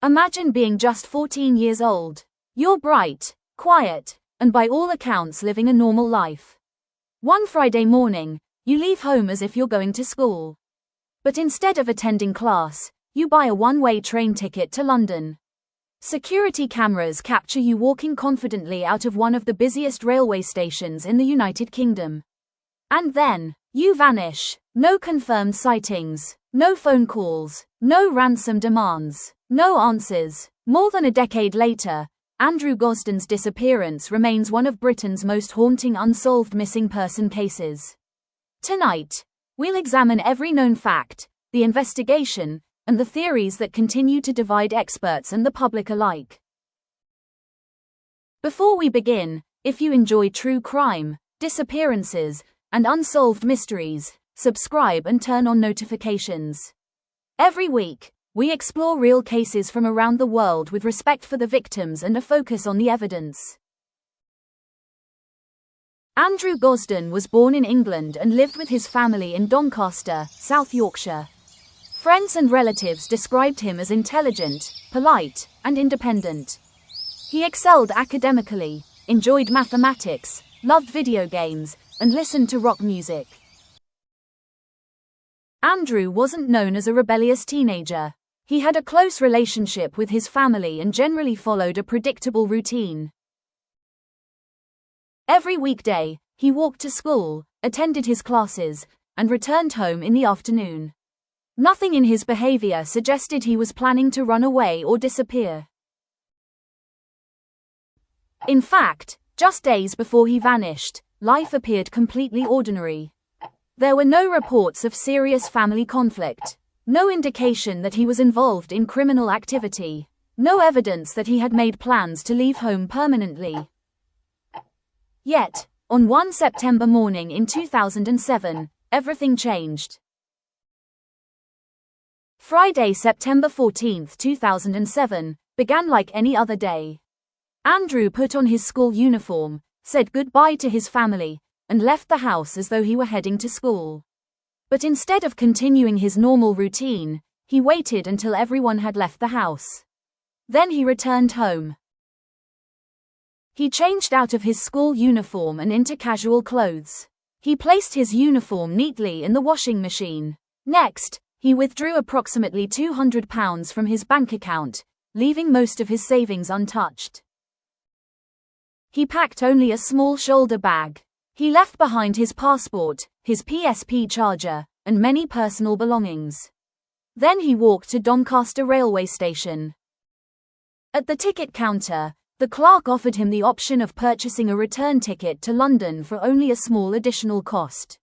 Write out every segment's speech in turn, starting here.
Imagine being just 14 years old. You're bright, quiet, and by all accounts living a normal life. One Friday morning, you leave home as if you're going to school. But instead of attending class, you buy a one-way train ticket to London. Security cameras capture you walking confidently out of one of the busiest railway stations in the United Kingdom. And then, you vanish. No confirmed sightings, no phone calls, no ransom demands, no answers. More than a decade later, Andrew Gosden's disappearance remains one of Britain's most haunting unsolved missing person cases. Tonight, we'll examine every known fact, the investigation, and the theories that continue to divide experts and the public alike. Before we begin, if you enjoy true crime, disappearances, and unsolved mysteries, subscribe and turn on notifications. Every week, we explore real cases from around the world with respect for the victims and a focus on the evidence. Andrew Gosden was born in England and lived with his family in Doncaster, South Yorkshire. Friends and relatives described him as intelligent, polite, and independent. He excelled academically, enjoyed mathematics, loved video games, and listened to rock music. Andrew wasn't known as a rebellious teenager. He had a close relationship with his family and generally followed a predictable routine. Every weekday, he walked to school, attended his classes, and returned home in the afternoon. Nothing in his behavior suggested he was planning to run away or disappear. In fact, just days before he vanished, life appeared completely ordinary. There were no reports of serious family conflict, no indication that he was involved in criminal activity, no evidence that he had made plans to leave home permanently. Yet, on one September morning in 2007, everything changed. Friday, September 14, 2007, began like any other day. Andrew put on his school uniform, said goodbye to his family, and left the house as though he were heading to school. But instead of continuing his normal routine, he waited until everyone had left the house. Then he returned home. He changed out of his school uniform and into casual clothes. He placed his uniform neatly in the washing machine. Next, he withdrew approximately £200 from his bank account, leaving most of his savings untouched. He packed only a small shoulder bag. He left behind his passport, his PSP charger, and many personal belongings. Then he walked to Doncaster railway station. At the ticket counter, the clerk offered him the option of purchasing a return ticket to London for only a small additional cost.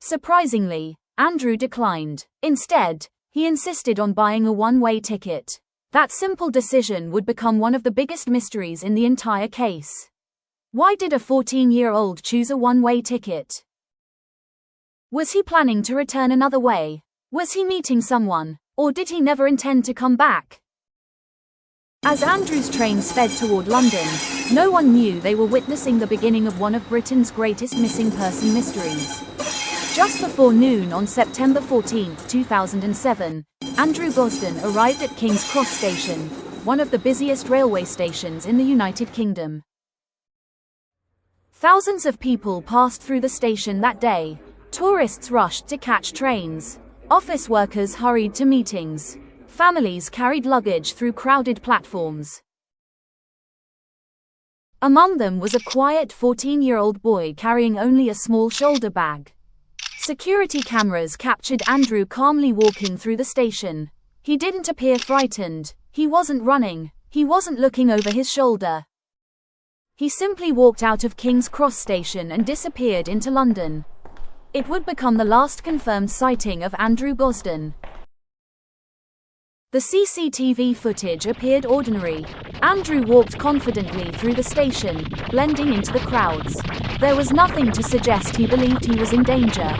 Surprisingly, Andrew declined. Instead, he insisted on buying a one-way ticket. That simple decision would become one of the biggest mysteries in the entire case. Why did a 14-year-old choose a one-way ticket? Was he planning to return another way? Was he meeting someone? Or did he never intend to come back? As Andrew's train sped toward London, no one knew they were witnessing the beginning of one of Britain's greatest missing person mysteries. Just before noon on September 14, 2007, Andrew Gosden arrived at King's Cross Station, one of the busiest railway stations in the United Kingdom. Thousands of people passed through the station that day. Tourists rushed to catch trains. Office workers hurried to meetings. Families carried luggage through crowded platforms. Among them was a quiet 14-year-old boy carrying only a small shoulder bag. Security cameras captured Andrew calmly walking through the station. He didn't appear frightened. He wasn't running. He wasn't looking over his shoulder. He simply walked out of King's Cross Station and disappeared into London. It would become the last confirmed sighting of Andrew Gosden. The CCTV footage appeared ordinary. Andrew walked confidently through the station, blending into the crowds. There was nothing to suggest he believed he was in danger.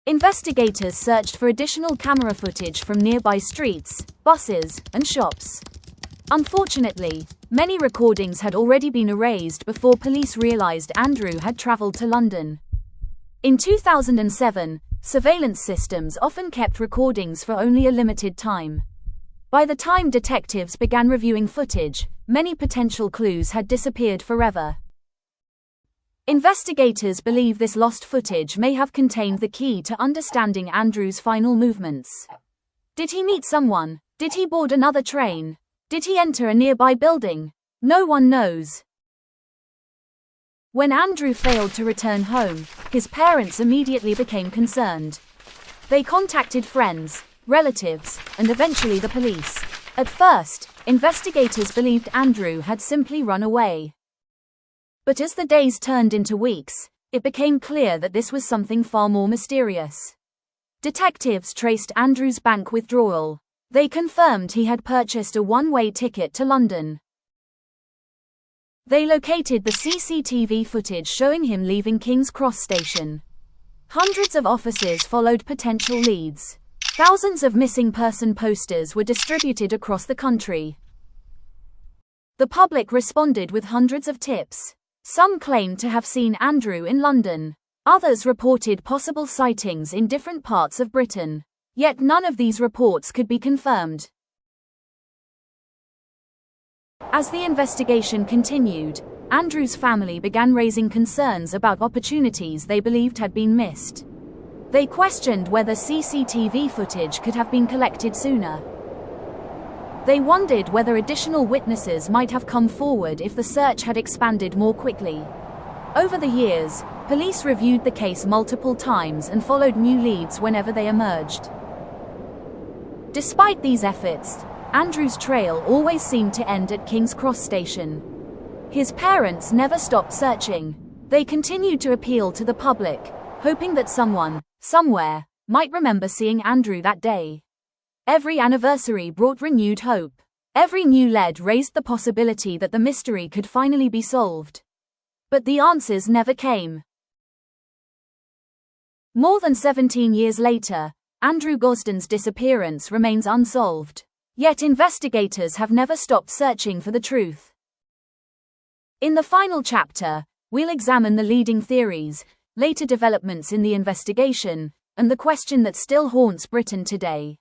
Investigators searched for additional camera footage from nearby streets, buses, and shops. Unfortunately, many recordings had already been erased before police realized Andrew had traveled to London. In 2007, surveillance systems often kept recordings for only a limited time. By the time detectives began reviewing footage, many potential clues had disappeared forever. Investigators believe this lost footage may have contained the key to understanding Andrew's final movements. Did he meet someone? Did he board another train? Did he enter a nearby building? No one knows. When Andrew failed to return home, his parents immediately became concerned. They contacted friends, relatives, and eventually the police. At first, investigators believed Andrew had simply run away. But as the days turned into weeks, it became clear that this was something far more mysterious. Detectives traced Andrew's bank withdrawal. They confirmed he had purchased a one-way ticket to London. They located the CCTV footage showing him leaving King's Cross station. Hundreds of officers followed potential leads. Thousands of missing person posters were distributed across the country. The public responded with hundreds of tips. Some claimed to have seen Andrew in London. Others reported possible sightings in different parts of Britain. Yet none of these reports could be confirmed. As the investigation continued, Andrew's family began raising concerns about opportunities they believed had been missed. They questioned whether CCTV footage could have been collected sooner. They wondered whether additional witnesses might have come forward if the search had expanded more quickly. Over the years, police reviewed the case multiple times and followed new leads whenever they emerged. Despite these efforts, Andrew's trail always seemed to end at King's Cross station. His parents never stopped searching. They continued to appeal to the public, hoping that someone, somewhere, might remember seeing Andrew that day. Every anniversary brought renewed hope. Every new lead raised the possibility that the mystery could finally be solved. But the answers never came. More than 17 years later, Andrew Gosden's disappearance remains unsolved. Yet investigators have never stopped searching for the truth. In the final chapter, we'll examine the leading theories, later developments in the investigation, and the question that still haunts Britain today.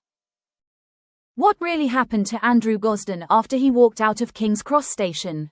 What really happened to Andrew Gosden after he walked out of King's Cross station?